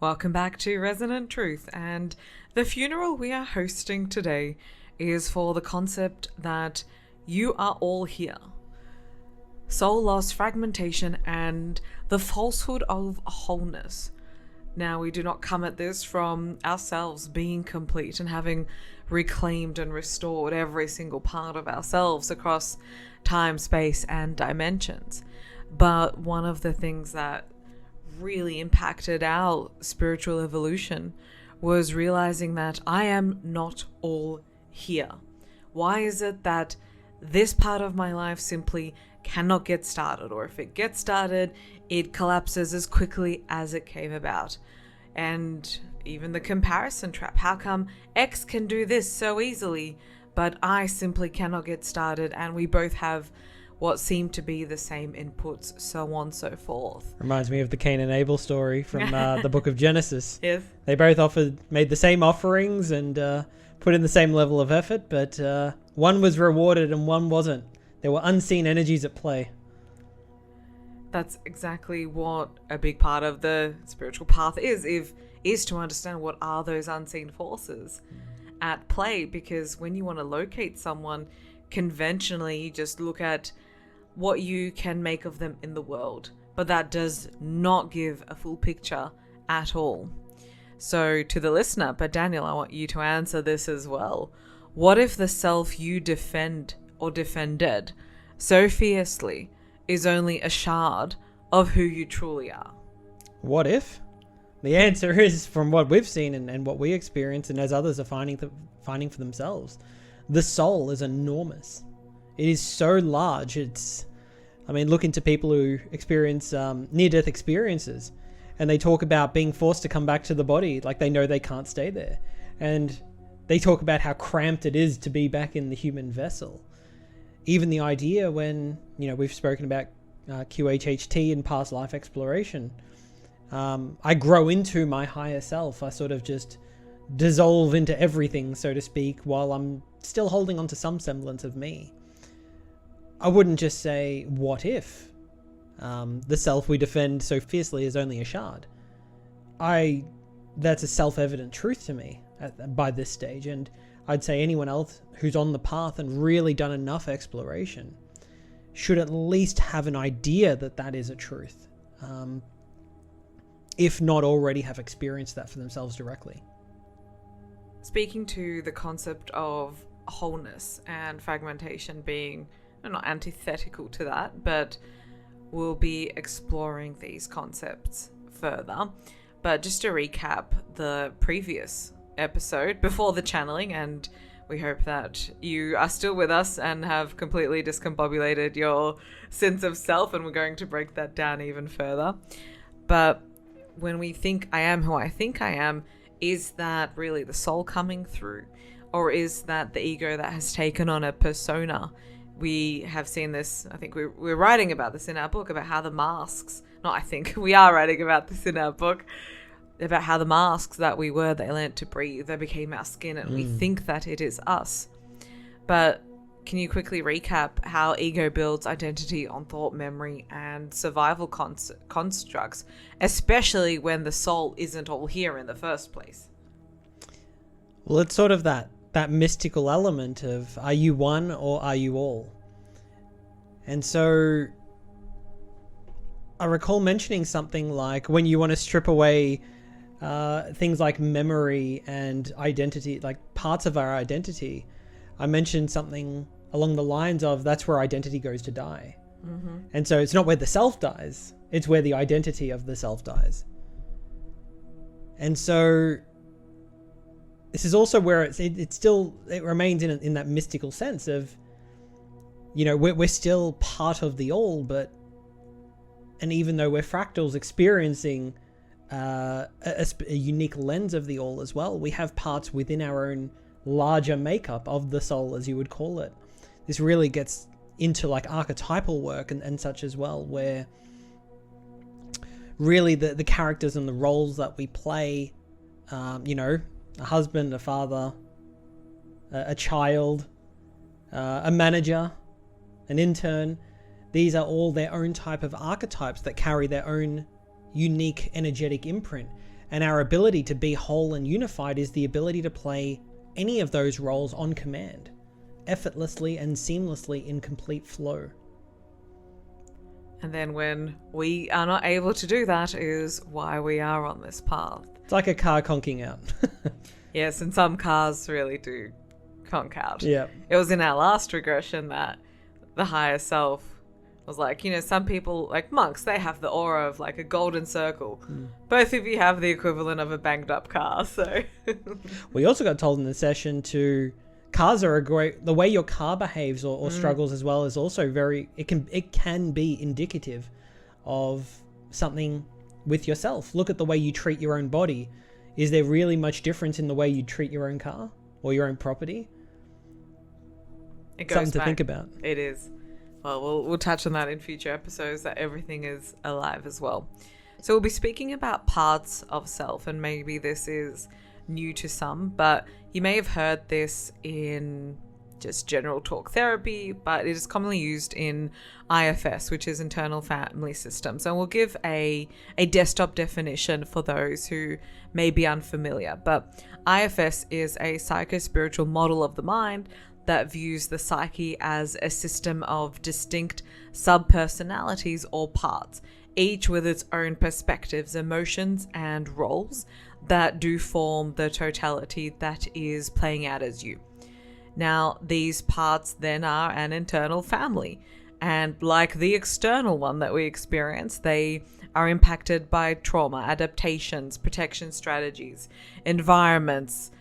Welcome back to Resonant Truth, and the funeral we are hosting today is for the concept that you are all here. Soul loss, fragmentation, and the falsehood of wholeness. Now, we do not come at this from ourselves being complete and having reclaimed and restored every single part of ourselves across time, space, and dimensions. But one of the things that really impacted our spiritual evolution was realizing that I am not all here. Why is it that this part of my life simply cannot get started, or if it gets started, it collapses as quickly as it came about? And even the comparison trap. How come X can do this so easily, but I simply cannot get started, and we both have what seem to be the same inputs, so on and so forth. Reminds me of the Cain and Abel story from the book of Genesis. Yes. They both made the same offerings and put in the same level of effort, but one was rewarded and one wasn't. There were unseen energies at play. That's exactly what a big part of the spiritual path is to understand what are those unseen forces at play, because when you want to locate someone, conventionally you just look at what you can make of them in the world, but that does not give a full picture at all. So to the listener, but Daniel, I want you to answer this as well. What if the self you defend or defended so fiercely is only a shard of who you truly are? What if? The answer is, from what we've seen and what we experience, and as others are finding for themselves, the soul is enormous. It is so large. Look into people who experience near-death experiences, and they talk about being forced to come back to the body, like they know they can't stay there. And they talk about how cramped it is to be back in the human vessel. Even the idea when, we've spoken about QHHT and past life exploration. I grow into my higher self. I sort of just dissolve into everything, so to speak, while I'm still holding on to some semblance of me. I wouldn't just say, what if the self we defend so fiercely is only a shard? That's a self-evident truth to me by this stage, and I'd say anyone else who's on the path and really done enough exploration should at least have an idea that that is a truth, if not already have experienced that for themselves directly. Speaking to the concept of wholeness and fragmentation being not antithetical to that, but we'll be exploring these concepts further. But just to recap the previous episode before the channeling, and we hope that you are still with us and have completely discombobulated your sense of self, and we're going to break that down even further. But when we think I am who I think I am, is that really the soul coming through? Or is that the ego that has taken on a persona? We have seen this, I think we're writing about this in our book, about how the masks, we are writing about this in our book, about how the masks that we were, they learnt to breathe, they became our skin, and we think that it is us. But can you quickly recap how ego builds identity on thought, memory, and survival constructs, especially when the soul isn't all here in the first place? Well, it's sort of that mystical element of, are you one or are you all? And so I recall mentioning something like, when you want to strip away things like memory and identity, like parts of our identity, I mentioned something along the lines of, that's where identity goes to die. Mm-hmm. And so it's not where the self dies, it's where the identity of the self dies. And so this is also where it remains in that mystical sense of, we're still part of the all, and even though we're fractals experiencing a unique lens of the all as well, we have parts within our own larger makeup of the soul, as you would call it. This really gets into like archetypal work and such as well, where really the characters and the roles that we play, a husband, a father, a child, a manager, an intern, these are all their own type of archetypes that carry their own unique energetic imprint. And our ability to be whole and unified is the ability to play any of those roles on command, effortlessly and seamlessly in complete flow. And then when we are not able to do that is why we are on this path. It's like a car conking out. Yes, and some cars really do conk out. Yeah. It was in our last regression that the higher self was like, some people, like monks, they have the aura of like a golden circle. Both of you have the equivalent of a banged up car, so. We also got told in the session cars are the way your car behaves or struggles as well is also it can be indicative of something with yourself. Look at the way you treat your own body. Is there really much difference in the way you treat your own car or your own property? It goes Something back. to think about. It is. Well, we'll touch on that in future episodes, that everything is alive as well. So we'll be speaking about parts of self, and maybe this is new to some, but you may have heard this in just general talk therapy, but it is commonly used in IFS, which is internal family systems. And we'll give a desktop definition for those who may be unfamiliar. But IFS is a psycho-spiritual model of the mind that views the psyche as a system of distinct sub-personalities or parts, each with its own perspectives, emotions, and roles that do form the totality that is playing out as you. Now, these parts then are an internal family, and like the external one that we experience, they are impacted by trauma, adaptations, protection strategies, environments,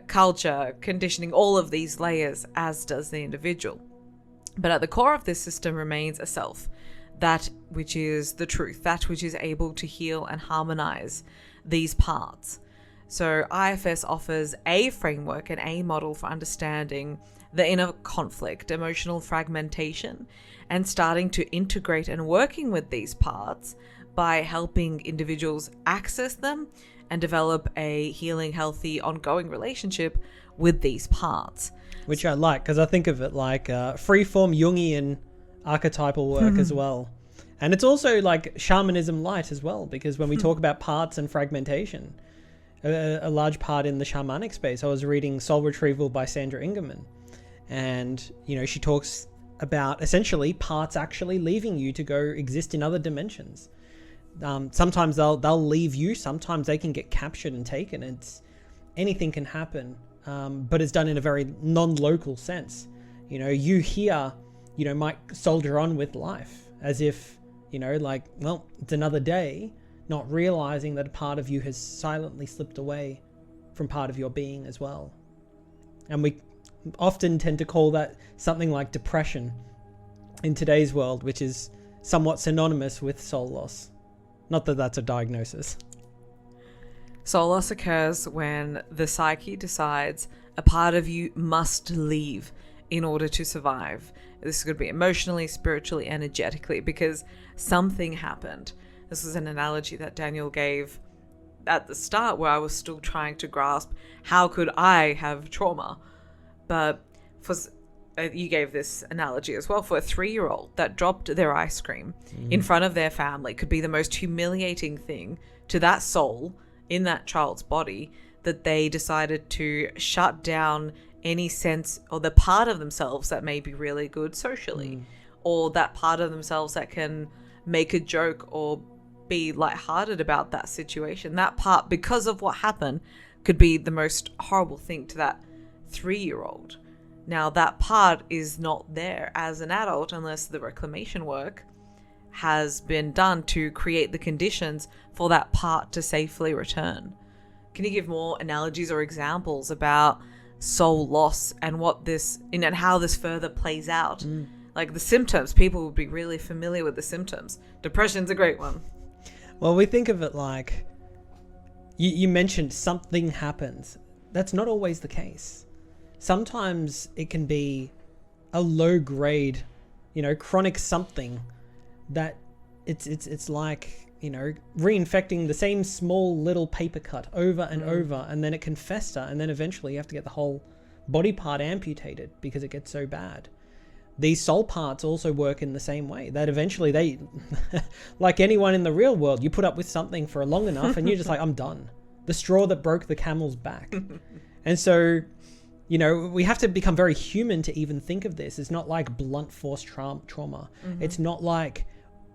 culture, conditioning, all of these layers, as does the individual. But at the core of this system remains a self, that which is the truth, that which is able to heal and harmonize these parts. So IFS offers a framework and a model for understanding the inner conflict, emotional fragmentation, and starting to integrate and working with these parts by helping individuals access them and develop a healing, healthy, ongoing relationship with these parts. Which I like, because I think of it like free-form Jungian archetypal work as well. And it's also like shamanism light as well, because when we talk about parts and fragmentation, a large part in the shamanic space, I was reading Soul Retrieval by Sandra Ingerman. And, she talks about essentially parts actually leaving you to go exist in other dimensions. Sometimes they'll leave you, sometimes they can get captured and taken. Anything can happen, but it's done in a very non-local sense. You here, might soldier on with life as if, it's another day, not realizing that a part of you has silently slipped away from part of your being as well. And we often tend to call that something like depression in today's world, which is somewhat synonymous with soul loss. Not that that's a diagnosis. Soul loss occurs when the psyche decides a part of you must leave in order to survive. This is going to be emotionally, spiritually, energetically, because something happened. This is an analogy that Daniel gave at the start, where I was still trying to grasp how could I have trauma. But you gave this analogy as well, for a 3-year-old that dropped their ice cream in front of their family could be the most humiliating thing to that soul in that child's body, that they decided to shut down any sense or the part of themselves that may be really good socially, or that part of themselves that can make a joke or be lighthearted about that situation. That part, because of what happened, could be the most horrible thing to that 3-year-old. Now, that part is not there as an adult unless the reclamation work has been done to create the conditions for that part to safely return. Can you give more analogies or examples about soul loss and what this and how this further plays out? Like the symptoms, people would be really familiar with the symptoms. Depression's a great one. Well, we think of it like you mentioned something happens. That's not always the case. Sometimes it can be a low grade, chronic something that it's like, reinfecting the same small little paper cut over and over, and then it can fester, and then eventually you have to get the whole body part amputated because it gets so bad. these soul parts also work in the same way. That eventually they, like anyone in the real world, you put up with something for long enough and you're just like, I'm done. The straw that broke the camel's back. And so, you know, we have to become very human to even think of this. It's not like blunt force trauma. Mm-hmm. It's not like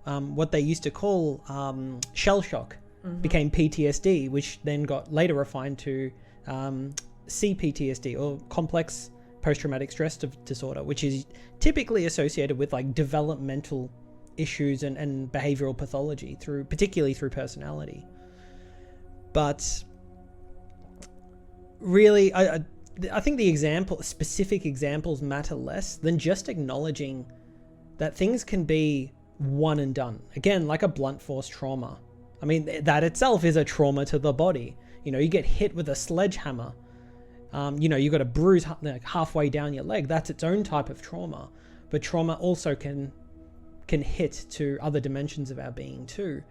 what they used to call shell shock became PTSD, which then got later refined to CPTSD, or complex post-traumatic stress disorder, which is typically associated with like developmental issues and behavioral pathology, particularly through personality. But really, I think the specific examples matter less than just acknowledging that things can be one and done. Again, like a blunt force trauma. I mean, that itself is a trauma to the body. You know, you get hit with a sledgehammer. You know, you got a bruise halfway down your leg. That's its own type of trauma. But trauma also can hit to other dimensions of our being too.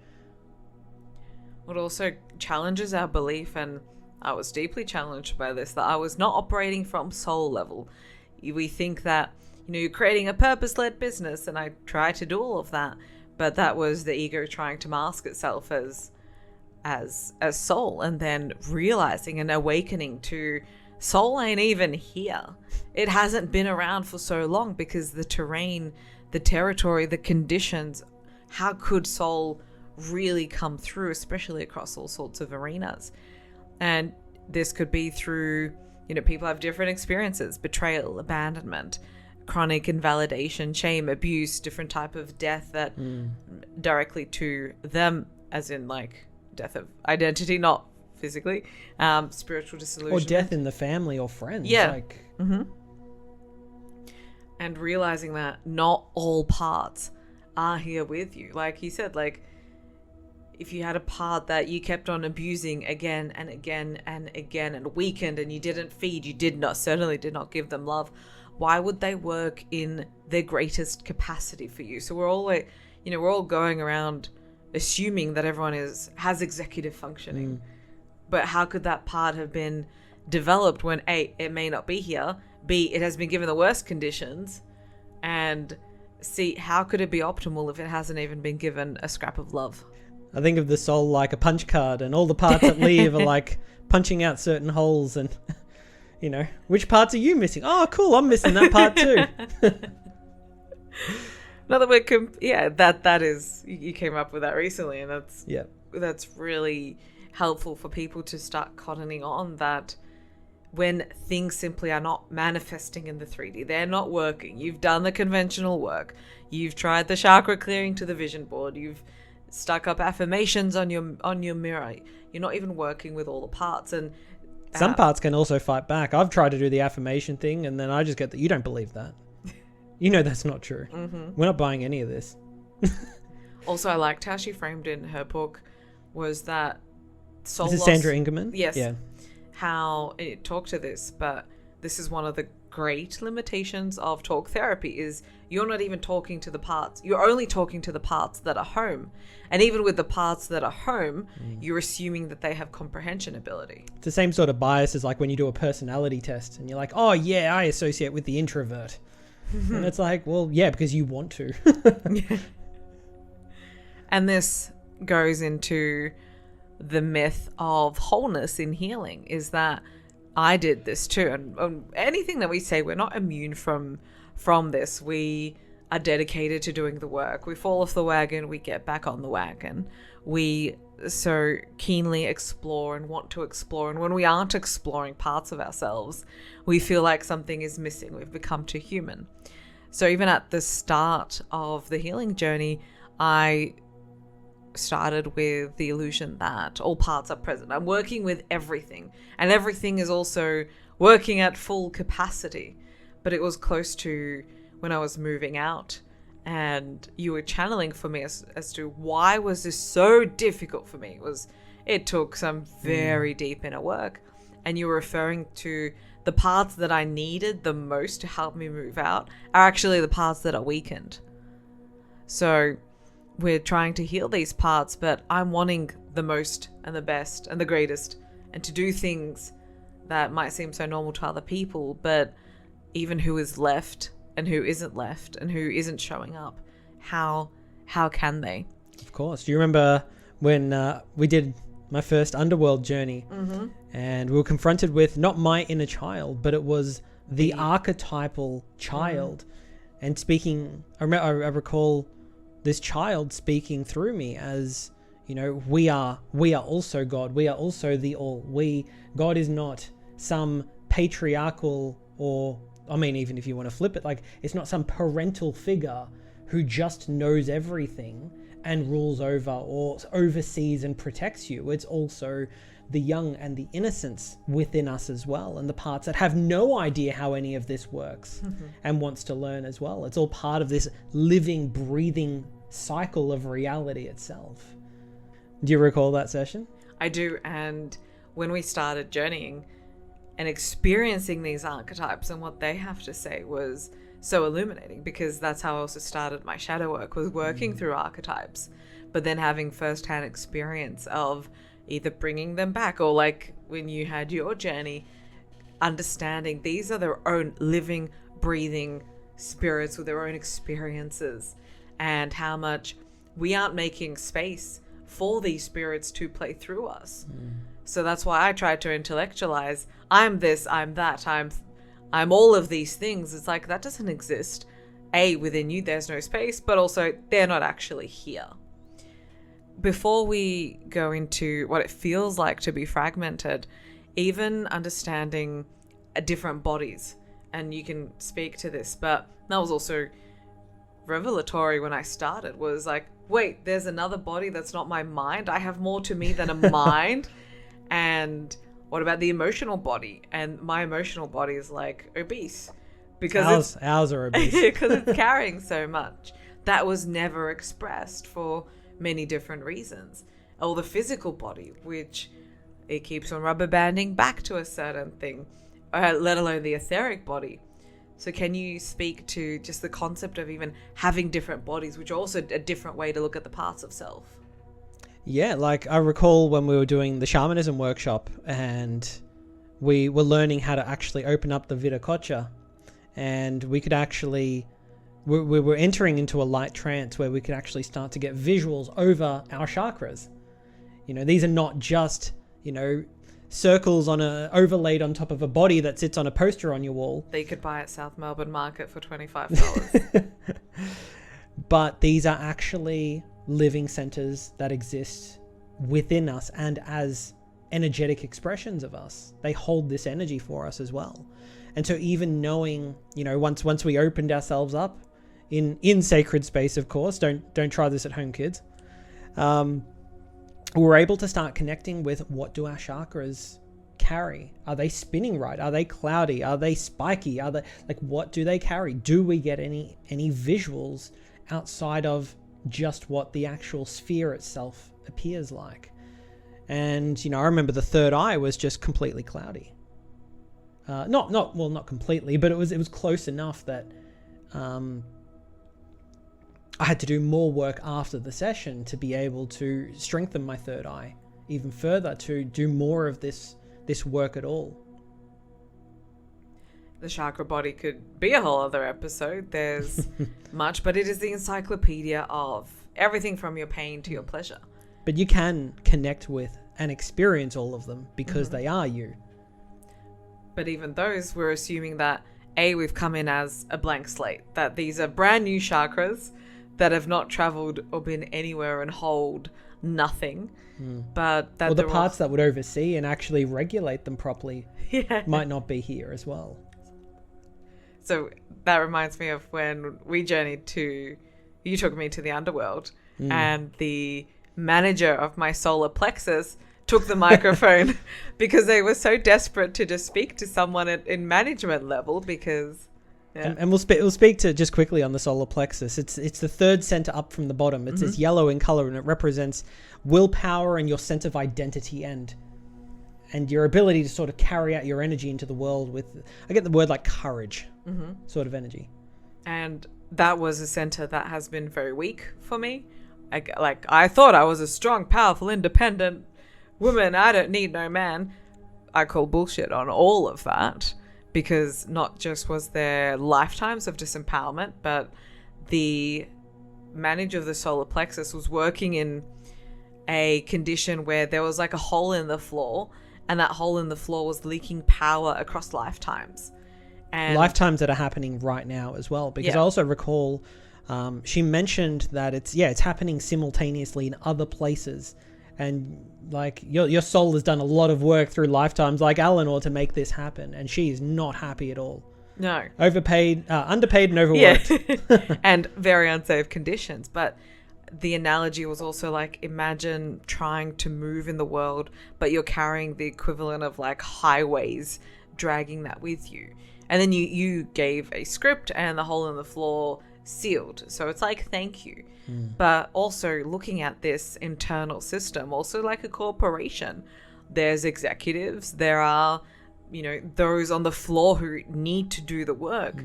It also challenges our belief, and I was deeply challenged by this, that I was not operating from soul level. We think that, you know, you're creating a purpose-led business, and I try to do all of that, but that was the ego trying to mask itself as soul, and then realizing and awakening to soul ain't even here. It hasn't been around for so long because the terrain, the territory, the conditions, how could soul really come through, especially across all sorts of arenas? And this could be through, you know, people have different experiences: betrayal, abandonment, chronic invalidation, shame, abuse, different type of death that directly to them, as in like death of identity, not physically, spiritual disillusionment, or death in the family or friends. And realizing that not all parts are here with you. Like he said, like if you had a part that you kept on abusing again and again and again and weakened, and you didn't feed, certainly did not give them love, why would they work in their greatest capacity for you? So we're all like, you know, we're all going around assuming that everyone has executive functioning. But how could that part have been developed when A, it may not be here, B, it has been given the worst conditions, and C, how could it be optimal if it hasn't even been given a scrap of love? I think of the soul like a punch card, and all the parts that leave are like punching out certain holes, and you know, which parts are you missing? Oh, cool, I'm missing that part too. Not that that is, you came up with that recently, and that's really helpful for people to start cottoning on that. When things simply are not manifesting in the 3D, they're not working. You've done the conventional work. You've tried the chakra clearing to the vision board. You've stuck up affirmations on your mirror. You're not even working with all the parts. And some parts can also fight back. I've tried to do the affirmation thing, and then I just get that you don't believe that. You know that's not true. We're not buying any of this. Also, I liked how she framed in her book was that soul loss. Is it Sandra Ingerman? Yes. Yeah. How it talked to this, but this is one of the great limitations of talk therapy is you're not even talking to the parts. You're only talking to the parts that are home. And even with the parts that are home, you're assuming that they have comprehension ability. It's the same sort of bias as like when you do a personality test and you're like, oh yeah, I associate with the introvert. And it's like, well, yeah, because you want to. And this goes into the myth of wholeness in healing, is that I did this too. And anything that we say, we're not immune from this. We are dedicated to doing the work. We fall off the wagon, we get back on the wagon. We so keenly explore and want to explore. And when we aren't exploring parts of ourselves, we feel like something is missing. We've become too human. So even at the start of the healing journey, I started with the illusion that all parts are present. I'm working with everything, and everything is also working at full capacity. But it was close to when I was moving out, and you were channeling for me as to why was this so difficult for me. It took some very deep inner work, and you were referring to the parts that I needed the most to help me move out are actually the parts that are weakened. So we're trying to heal these parts, but I'm wanting the most and the best and the greatest, and to do things that might seem so normal to other people, but even who is left and who isn't left and who isn't showing up, how can they? Of course. Do you remember when we did my first underworld journey, and we were confronted with not my inner child, but it was the archetypal child, and speaking. I recall this child speaking through me as, you know, we are also God. We are also the all. God is not some patriarchal, or I mean, even if you want to flip it, like, it's not some parental figure who just knows everything and rules over or oversees and protects you. It's also the young and the innocence within us as well, and the parts that have no idea how any of this works and wants to learn as well. It's all part of this living, breathing cycle of reality itself. Do you recall that session? I do. And when we started journeying and experiencing these archetypes and what they have to say was so illuminating, because that's how I also started my shadow work, was working through archetypes, but then having firsthand experience of either bringing them back, or like when you had your journey, understanding these are their own living, breathing spirits with their own experiences, and how much we aren't making space for these spirits to play through us. So that's why I tried to intellectualize, I'm this, I'm that, I'm all of these things. It's like, that doesn't exist. Within you, there's no space, but also they're not actually here. Before we go into what it feels like to be fragmented, even understanding different bodies, and you can speak to this, but that was also revelatory when I started, was like, wait, there's another body that's not my mind. I have more to me than a mind. And what about the emotional body? And my emotional body is like obese, because ours are obese because it's carrying so much that was never expressed for many different reasons. Or the physical body, which it keeps on rubber banding back to a certain thing, let alone the etheric body. So can you speak to just the concept of even having different bodies, which are also a different way to look at the parts of self? Yeah, like I recall when we were doing the shamanism workshop and we were learning how to actually open up the Viracocha, and we could actually, we were entering into a light trance where we could actually start to get visuals over our chakras. You know, these are not just, you know, circles overlaid on top of a body that sits on a poster on your wall. That you could buy at South Melbourne Market for $25. But these are actually living centers that exist within us and as energetic expressions of us. They hold this energy for us as well. And so even knowing, you know, once we opened ourselves up in sacred space, of course, don't try this at home, kids. We're able to start connecting with, what do our chakras carry? Are they spinning right? Are they cloudy? Are they spiky? Are they, like, what do they carry? Do we get any visuals outside of just what the actual sphere itself appears like? And, you know, I remember the third eye was just completely cloudy. Not completely, but it was close enough that I had to do more work after the session to be able to strengthen my third eye even further, to do more of this work at all. The chakra body could be a whole other episode. There's much, but it is the encyclopedia of everything from your pain to your pleasure. But you can connect with and experience all of them because they are you. But even those, we're assuming that we've come in as a blank slate, that these are brand new chakras that have not traveled or been anywhere and hold nothing. But that, or the parts that would oversee and actually regulate them properly might not be here as well. So that reminds me of when we journeyed you took me to the underworld, and the manager of my solar plexus took the microphone because they were so desperate to just speak to someone in management level, because and we'll speak to just quickly on the solar plexus. It's the third center up from the bottom. It's this yellow in color, and it represents willpower and your sense of identity and your ability to sort of carry out your energy into the world with, I get the word like courage, sort of energy. And that was a center that has been very weak for me. I thought I was a strong, powerful, independent woman. I don't need no man. I call bullshit on all of that. because not just was there lifetimes of disempowerment, but the manager of the solar plexus was working in a condition where there was like a hole in the floor, and that hole in the floor was leaking power across lifetimes. And lifetimes that are happening right now as well, because I also recall she mentioned that it's happening simultaneously in other places, and like your soul has done a lot of work through lifetimes like Eleanor to make this happen, and she is not happy at all. No. Overpaid, underpaid and overworked. Yeah. And very unsafe conditions. But the analogy was also like, imagine trying to move in the world, but you're carrying the equivalent of like highways, dragging that with you. And then you gave a script, and the hole in the floor sealed. So it's like, thank you. But also looking at this internal system, also like a corporation, there's executives, there are, those on the floor who need to do the work.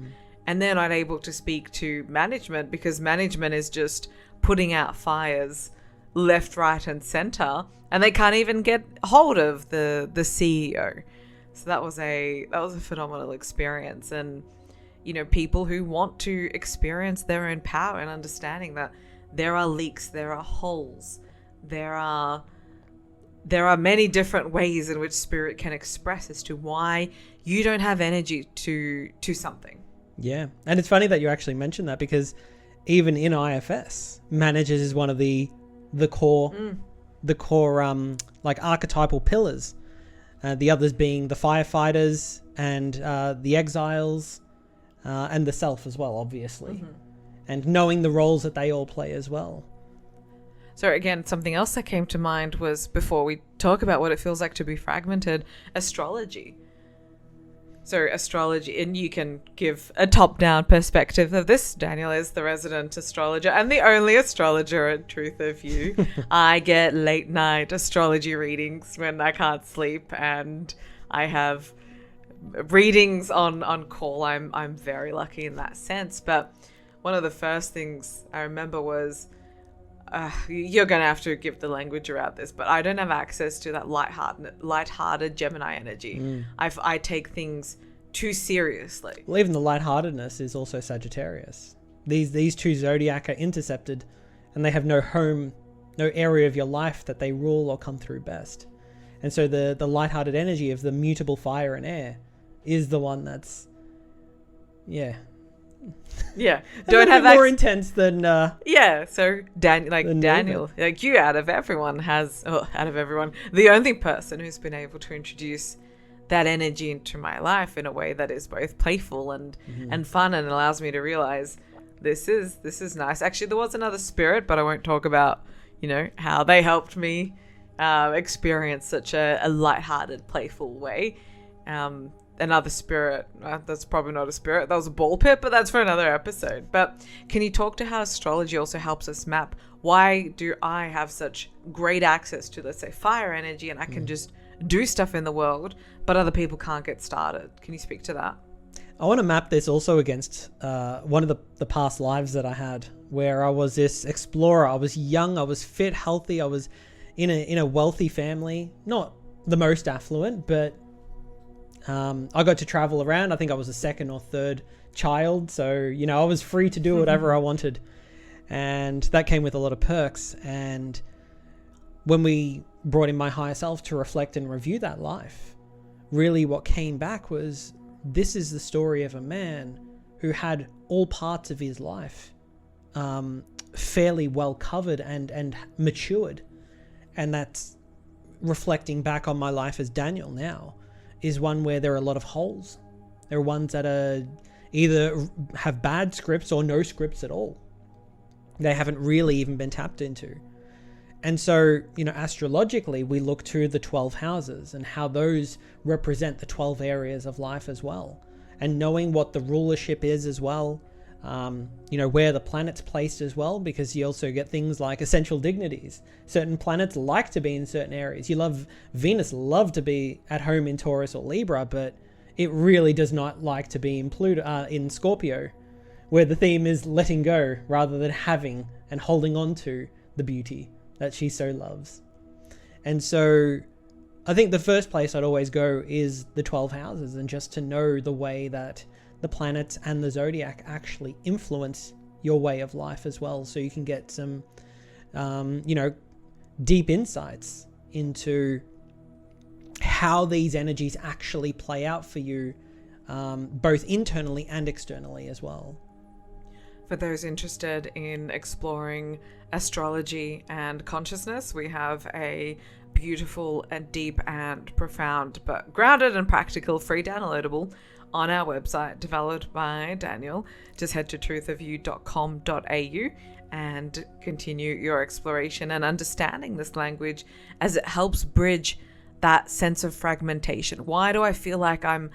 And they're not able to speak to management, because management is just putting out fires left, right, and center, and they can't even get hold of the CEO. So that was a phenomenal experience. And people who want to experience their own power and understanding that there are leaks, there are holes, there are many different ways in which spirit can express as to why you don't have energy to something. Yeah. And it's funny that you actually mentioned that, because even in IFS, managers is one of the core like archetypal pillars. The others being the firefighters and the exiles and the self as well, obviously. And knowing the roles that they all play as well. So again, something else that came to mind was, before we talk about what it feels like to be fragmented, astrology. So astrology, and you can give a top-down perspective of this. Daniel is the resident astrologer and the only astrologer at Truth of You. I get late-night astrology readings when I can't sleep, and I have readings on call. I'm very lucky in that sense. But one of the first things I remember was, you're going to have to give the language around this, but I don't have access to that lighthearted Gemini energy. I take things too seriously. Well, even the lightheartedness is also Sagittarius. These two zodiac are intercepted, and they have no home, no area of your life that they rule or come through best. And so the lighthearted energy of the mutable fire and air is the one that's, don't have more intense than so Daniel, like you, out of everyone, the only person who's been able to introduce that energy into my life in a way that is both playful and fun, and allows me to realize this is nice. Actually, there was another spirit, but I won't talk about how they helped me experience such a lighthearted, playful way. Another spirit, that's probably not a spirit, that was a ball pit, but that's for another episode. But can you talk to how astrology also helps us map, why do I have such great access to, let's say, fire energy, and I can just do stuff in the world, but other people can't get started? Can you speak to that? I want to map this also against one of the past lives that I had, where I was this explorer. I was young, I was fit, healthy, I was in a wealthy family, not the most affluent, but I got to travel around. I think I was the second or third child, so I was free to do whatever I wanted, and that came with a lot of perks. And when we brought in my higher self to reflect and review that life, really what came back was, this is the story of a man who had all parts of his life fairly well covered and matured. And that's reflecting back on my life as Daniel now, is one where there are a lot of holes. There are ones that are either have bad scripts or no scripts at all. They haven't really even been tapped into. And so, astrologically, we look to the 12 houses and how those represent the 12 areas of life as well. And knowing what the rulership is as well, where the planet's placed as well, because you also get things like essential dignities. Certain planets like to be in certain areas. Venus love to be at home in Taurus or Libra, but it really does not like to be in in Scorpio, where the theme is letting go rather than having and holding on to the beauty that she so loves. And so I think the first place I'd always go is the 12 houses, and just to know the way that the planets and the zodiac actually influence your way of life as well, so you can get some deep insights into how these energies actually play out for you, both internally and externally as well. For those interested in exploring astrology and consciousness, we have a beautiful and deep and profound but grounded and practical free downloadable on our website developed by Daniel. Just head to truthofyou.com.au and continue your exploration and understanding this language, as it helps bridge that sense of fragmentation. Why do I feel like I'm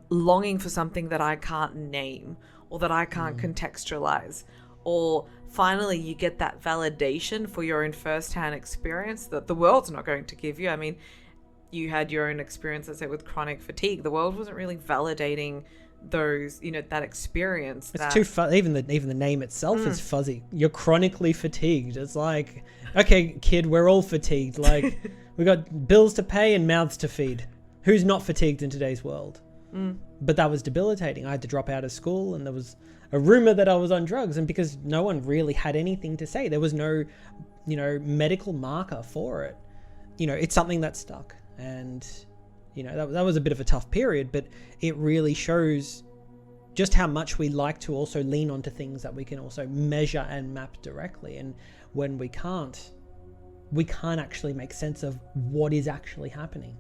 longing for something that I can't name, or that I can't contextualize? Or finally you get that validation for your own first-hand experience that the world's not going to give you. I mean, you had your own experience, let's say, with chronic fatigue. The world wasn't really validating those, that experience. It's too even the name itself is fuzzy. You're chronically fatigued. It's like, okay, kid, we're all fatigued. Like, we got bills to pay and mouths to feed. Who's not fatigued in today's world? But that was debilitating. I had to drop out of school, and there was a rumor that I was on drugs, and because no one really had anything to say, there was no, medical marker for it. It's something that stuck. And, that was a bit of a tough period, but it really shows just how much we like to also lean onto things that we can also measure and map directly. And when we can't actually make sense of what is actually happening.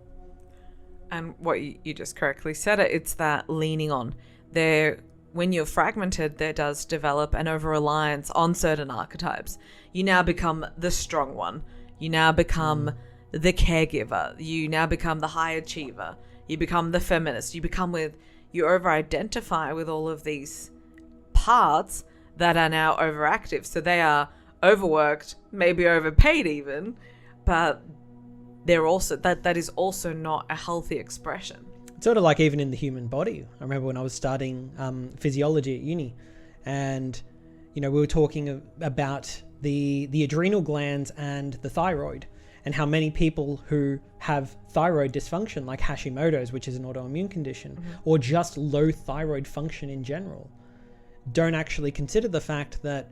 And what you just correctly said it's that leaning on. When you're fragmented, there does develop an over-reliance on certain archetypes. You now become the strong one. You now become the caregiver. You now become the high achiever. You become the feminist. You over-identify with all of these parts that are now overactive. So they are overworked, maybe overpaid even, but they're also that is also not a healthy expression. It's sort of like even in the human body. I remember when I was studying physiology at uni, and we were talking about the adrenal glands and the thyroid, and how many people who have thyroid dysfunction, like Hashimoto's, which is an autoimmune condition, or just low thyroid function in general, don't actually consider the fact that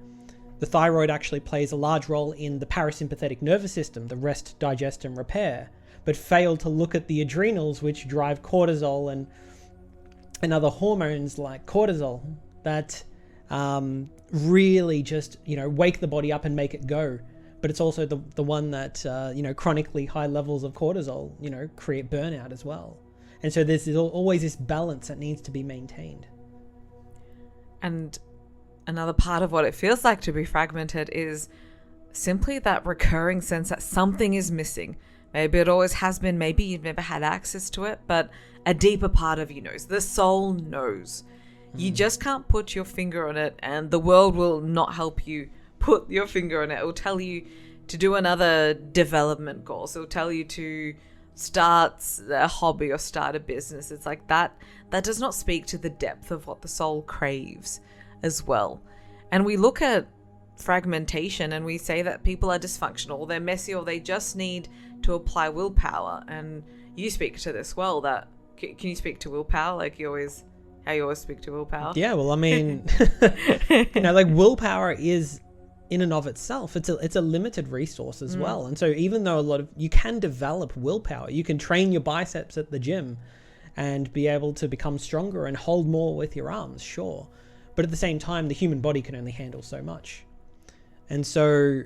the thyroid actually plays a large role in the parasympathetic nervous system, the rest, digest, and repair, but fail to look at the adrenals, which drive cortisol and other hormones like cortisol that really just, wake the body up and make it go. But it's also the one that, chronically high levels of cortisol, create burnout as well. And so there's always this balance that needs to be maintained. And another part of what it feels like to be fragmented is simply that recurring sense that something is missing. Maybe it always has been, maybe you've never had access to it, but a deeper part of you knows. The soul knows. You just can't put your finger on it, and the world will not help you put your finger on it. It will tell you to do another development course. It will tell you to start a hobby or start a business. It's like that does not speak to the depth of what the soul craves as well. And we look at fragmentation and we say that people are dysfunctional, or they're messy, or they just need to apply willpower. And you speak to this well. That can you speak to willpower how you always speak to willpower? Yeah, well, I mean, like willpower is in and of itself, it's a limited resource as well. And so even though you can develop willpower, you can train your biceps at the gym and be able to become stronger and hold more with your arms, sure. But at the same time, the human body can only handle so much. And so,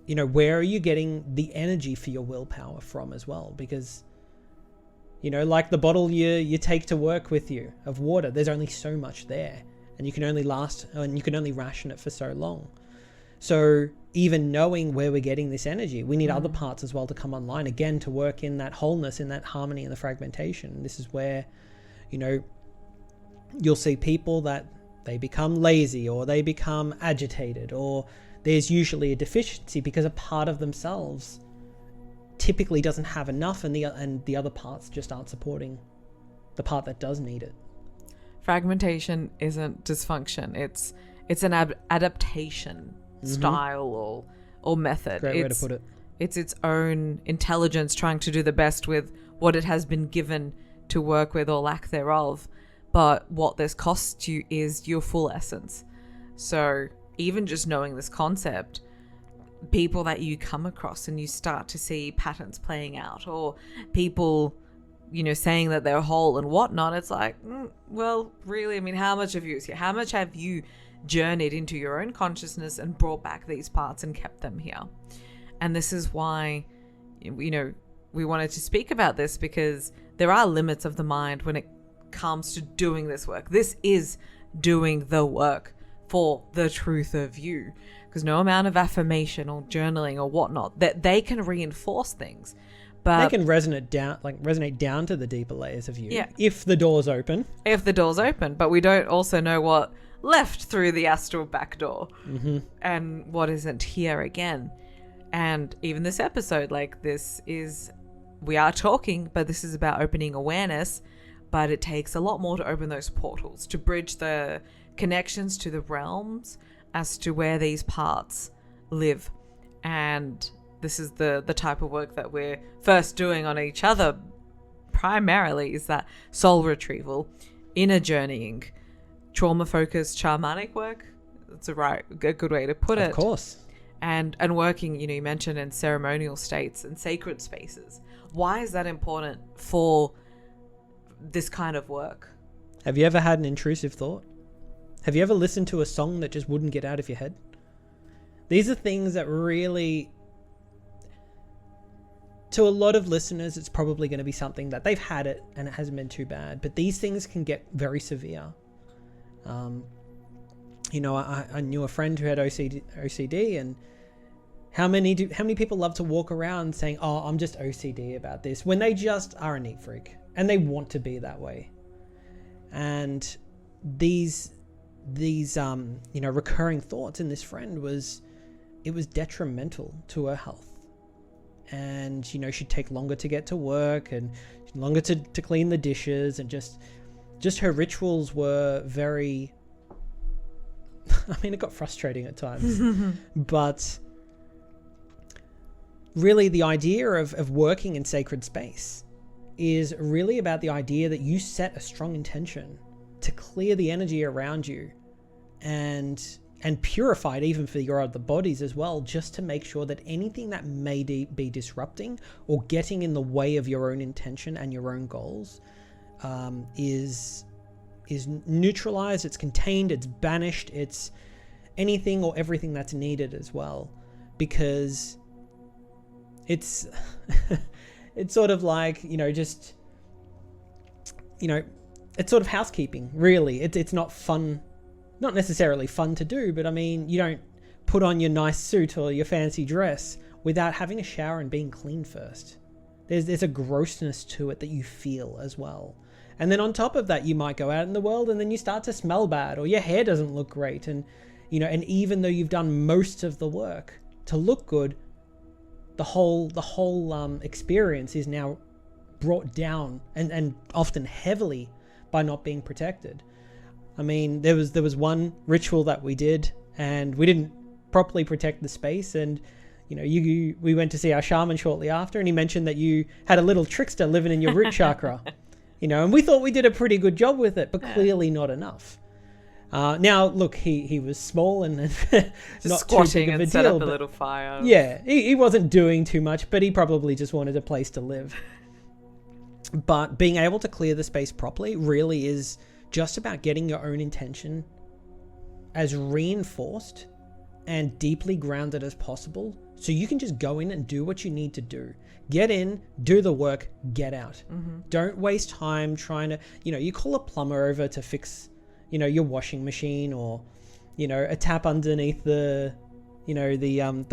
where are you getting the energy for your willpower from as well? Because, like the bottle you take to work with you of water, there's only so much there. And you can only ration it for so long. So even knowing where we're getting this energy, we need other parts as well to come online, again, to work in that wholeness, in that harmony, and the fragmentation. This is where, you'll see people that they become lazy, or they become agitated, or there's usually a deficiency because a part of themselves typically doesn't have enough, and the other parts just aren't supporting the part that does need it. Fragmentation isn't dysfunction. It's an adaptation style or method. Great way to put it. It's its own intelligence trying to do the best with what it has been given to work with, or lack thereof. But what this costs you is your full essence. So even just knowing this concept, people that you come across and you start to see patterns playing out, or people, saying that they're whole and whatnot, it's like, well, really, I mean, how much of you is here? How much have you journeyed into your own consciousness and brought back these parts and kept them here? And this is why, we wanted to speak about this, because there are limits of the mind when it comes to doing this work. This is doing the work for the truth of you, because no amount of affirmation or journaling or whatnot, that they can reinforce things, but they can resonate down to the deeper layers of you. Yeah. If the door's open. But we don't also know what left through the astral back door, and what isn't here again. And even this episode, we are talking, but this is about opening awareness, but it takes a lot more to open those portals, to bridge the connections to the realms as to where these parts live. And this is the type of work that we're first doing on each other primarily, is that soul retrieval, inner journeying, trauma-focused shamanic work. That's a good way to put it. Of course. And working, you mentioned, in ceremonial states and sacred spaces. Why is that important for this kind of work? Have you ever had an intrusive thought? Have you ever listened to a song that just wouldn't get out of your head? These are things that really, to a lot of listeners, it's probably going to be something that they've had it and it hasn't been too bad. But these things can get very severe. I knew a friend who had OCD, and how many people love to walk around saying, "Oh, I'm just OCD about this," when they just are a neat freak and they want to be that way. And these recurring thoughts in this friend was detrimental to her health. And she'd take longer to get to work and longer to clean the dishes, and just her rituals were very, I mean, it got frustrating at times. But really, the idea of working in sacred space is really about the idea that you set a strong intention to clear the energy around you and purify it, even for your other bodies as well, just to make sure that anything that may be disrupting or getting in the way of your own intention and your own goals is neutralized, it's contained, it's banished, it's anything or everything that's needed as well. Because it's it's sort of like, it's sort of housekeeping, really. It's not fun, not necessarily fun to do, but I mean, you don't put on your nice suit or your fancy dress without having a shower and being clean first. There's a grossness to it that you feel as well. And then on top of that, you might go out in the world and then you start to smell bad, or your hair doesn't look great. And, and even though you've done most of the work to look good, the whole experience is now brought down and often heavily by not being protected. I mean, there was one ritual that we did, and we didn't properly protect the space. And we went to see our shaman shortly after, and he mentioned that you had a little trickster living in your root chakra. And we thought we did a pretty good job with it, but clearly not enough. Now, look, he was small and not too big of a and set deal. Up a little fire. Yeah, he wasn't doing too much, but he probably just wanted a place to live. But being able to clear the space properly really is just about getting your own intention as reinforced and deeply grounded as possible, so you can just go in and do what you need to do. Get in, do the work, get out. Don't waste time trying to, you call a plumber over to fix, your washing machine, or, a tap underneath the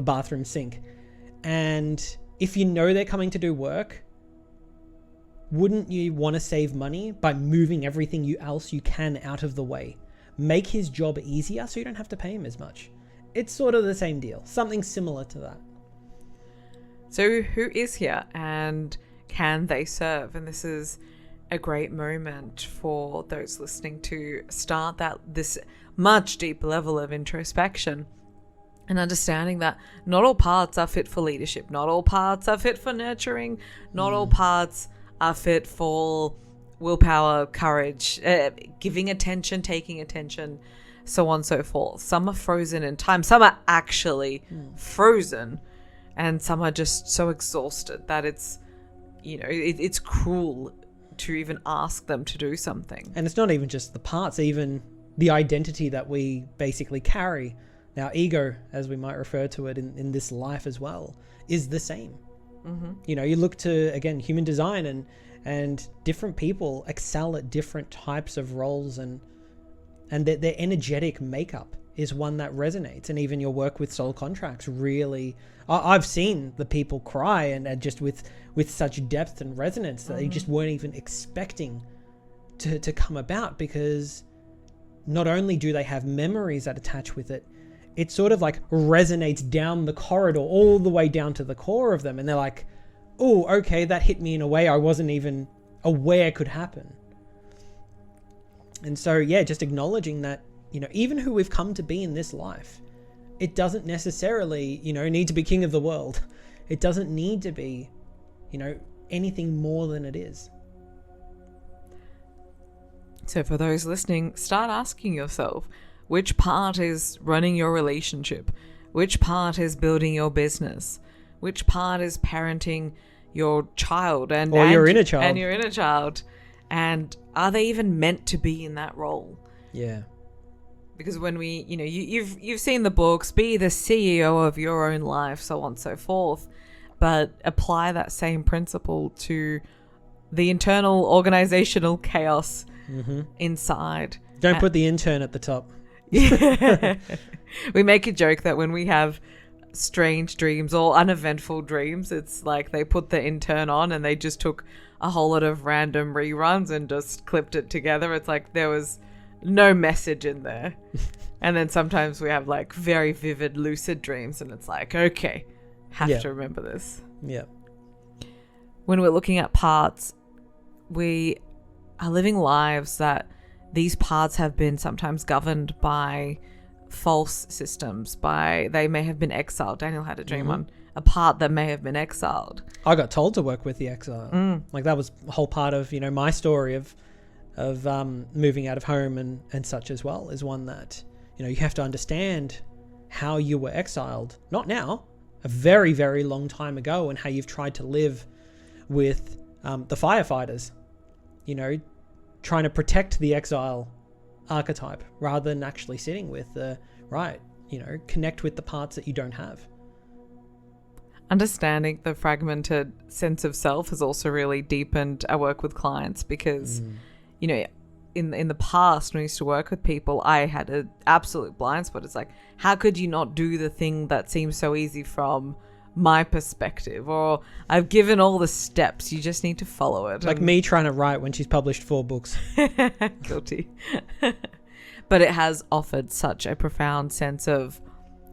bathroom sink. And if they're coming to do work, wouldn't you want to save money by moving everything else you can out of the way? Make his job easier so you don't have to pay him as much. It's sort of the same deal, something similar to that. So who is here and can they serve? And this is a great moment for those listening to start this much deeper level of introspection. And understanding that not all parts are fit for leadership, not all parts are fit for nurturing, not all parts are fit for willpower, courage, giving attention, taking attention, so on and so forth. Some are frozen in time, some are actually frozen, and some are just so exhausted that it's, it's cruel to even ask them to do something. And it's not even just the parts, even the identity that we basically carry. Our ego, as we might refer to it in this life as well, is the same. Mm-hmm. You look to, again, human design, and different people excel at different types of roles, and their energetic makeup is one that resonates. And even your work with soul contracts really, I've seen the people cry and just with such depth and resonance that they just weren't even expecting to come about, because not only do they have memories that attach with it, it sort of like resonates down the corridor all the way down to the core of them. And they're like, oh, okay, that hit me in a way I wasn't even aware could happen. And so, yeah, just acknowledging that, even who we've come to be in this life, it doesn't necessarily, need to be king of the world. It doesn't need to be, anything more than it is. So for those listening, start asking yourself, which part is running your relationship? Which part is building your business? Which part is parenting your child and your inner child? And your inner child. And are they even meant to be in that role? Yeah. Because when we, you've seen the books, be the CEO of your own life, so on and so forth, but apply that same principle to the internal organizational chaos inside. Don't put the intern at the top. Yeah. We make a joke that when we have strange dreams or uneventful dreams, it's like they put the intern on and they just took a whole lot of random reruns and just clipped it together. It's like there was no message in there. And then sometimes we have like very vivid lucid dreams and it's like, okay, have to remember this. Yeah. When we're looking at parts, we are living lives that these parts have been sometimes governed by false systems, they may have been exiled. Daniel had a dream on a part that may have been exiled. I got told to work with the exile. Like that was a whole part of, my story of moving out of home and such as well, is one that, you have to understand how you were exiled. Not now, a very, very long time ago, and how you've tried to live with the firefighters, trying to protect the exile archetype rather than actually sitting with connect with the parts that you don't have. Understanding the fragmented sense of self has also really deepened our work with clients, because in the past when I used to work with people, I had an absolute blind spot. It's like, how could you not do the thing that seems so easy from my perspective? Or I've given all the steps, you just need to follow it. Like me trying to write when she's published 4 books. Guilty. But it has offered such a profound sense of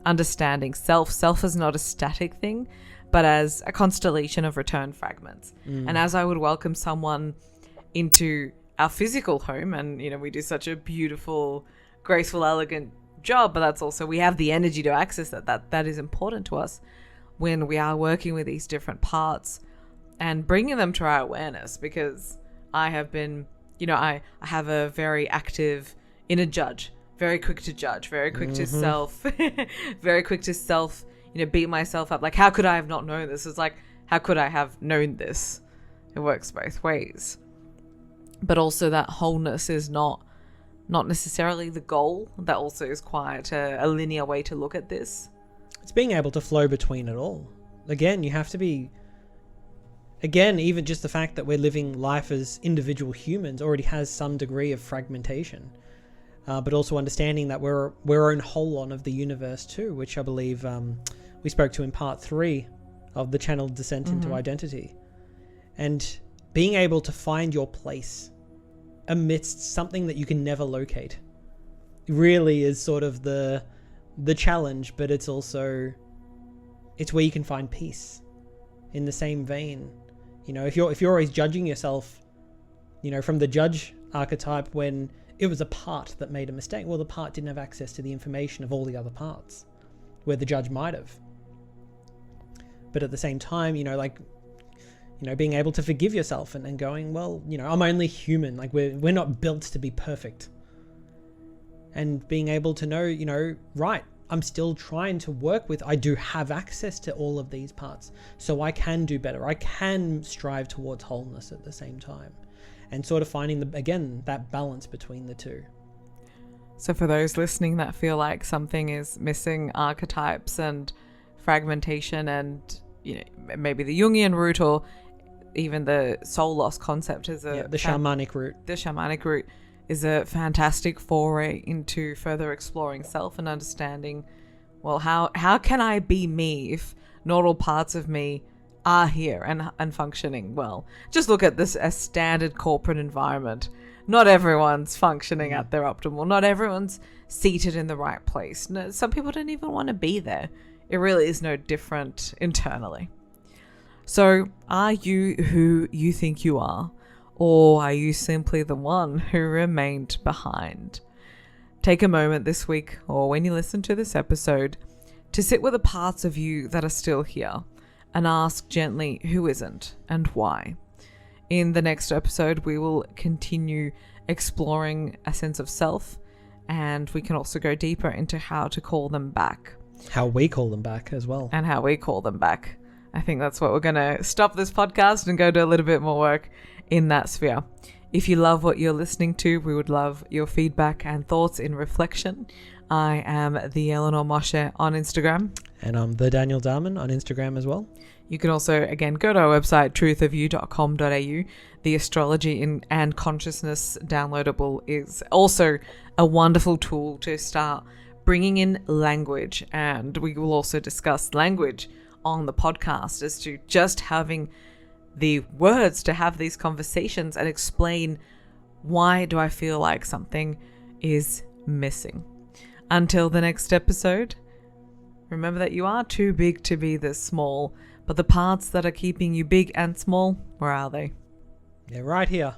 understanding self is not a static thing, but as a constellation of return fragments. And as I would welcome someone into our physical home, and we do such a beautiful, graceful, elegant job, but that's also, we have the energy to access that is important to us when we are working with these different parts and bringing them to our awareness. Because I have been, I have a very active inner judge, very quick to judge, very quick to very quick to self, beat myself up. Like, how could I have not known this? It's like, how could I have known this? It works both ways. But also that wholeness is not necessarily the goal. That also is quite a linear way to look at this. It's being able to flow between it all. Again, you have to be... Again, even just the fact that we're living life as individual humans already has some degree of fragmentation. But also understanding that we're our own whole-on of the universe too, which I believe we spoke to in part 3 of the channel Descent into Identity. And being able to find your place amidst something that you can never locate really is sort of the challenge, but it's also, it's where you can find peace. In the same vein, if you're always judging yourself, from the judge archetype, when it was a part that made a mistake, well, the part didn't have access to the information of all the other parts. where the judge might have. But at the same time, being able to forgive yourself and going, well, I'm only human. Like we're not built to be perfect. And being able to know, right, I'm still trying to work with, I do have access to all of these parts. So I can do better. I can strive towards wholeness at the same time. And sort of finding, that balance between the two. So for those listening that feel like something is missing, archetypes and fragmentation and, maybe the Jungian route or even the soul loss concept is the shamanic route. The shamanic route is a fantastic foray into further exploring self and understanding, well, how can I be me if not all parts of me are here and functioning well? Just look at this as standard corporate environment. Not everyone's functioning at their optimal. Not everyone's seated in the right place. No, some people don't even want to be there. It really is no different internally. So are you who you think you are? Or are you simply the one who remained behind? Take a moment this week or when you listen to this episode to sit with the parts of you that are still here and ask gently who isn't and why. In the next episode, we will continue exploring a sense of self, and we can also go deeper into how to call them back. How we call them back as well. And how we call them back. I think that's what we're going to stop this podcast and go do a little bit more work in that sphere. If you love what you're listening to, we would love your feedback and thoughts in reflection. I am the Eleanor Moshe on Instagram. And I'm the Daniel Darman on Instagram as well. You can also, again, go to our website, truthofyou.com.au. The astrology and consciousness downloadable is also a wonderful tool to start bringing in language. And we will also discuss language on the podcast as to just having the words to have these conversations and explain why do I feel like something is missing. Until the next episode, remember that you are too big to be this small, but the parts that are keeping you big and small, where are they? They're right here.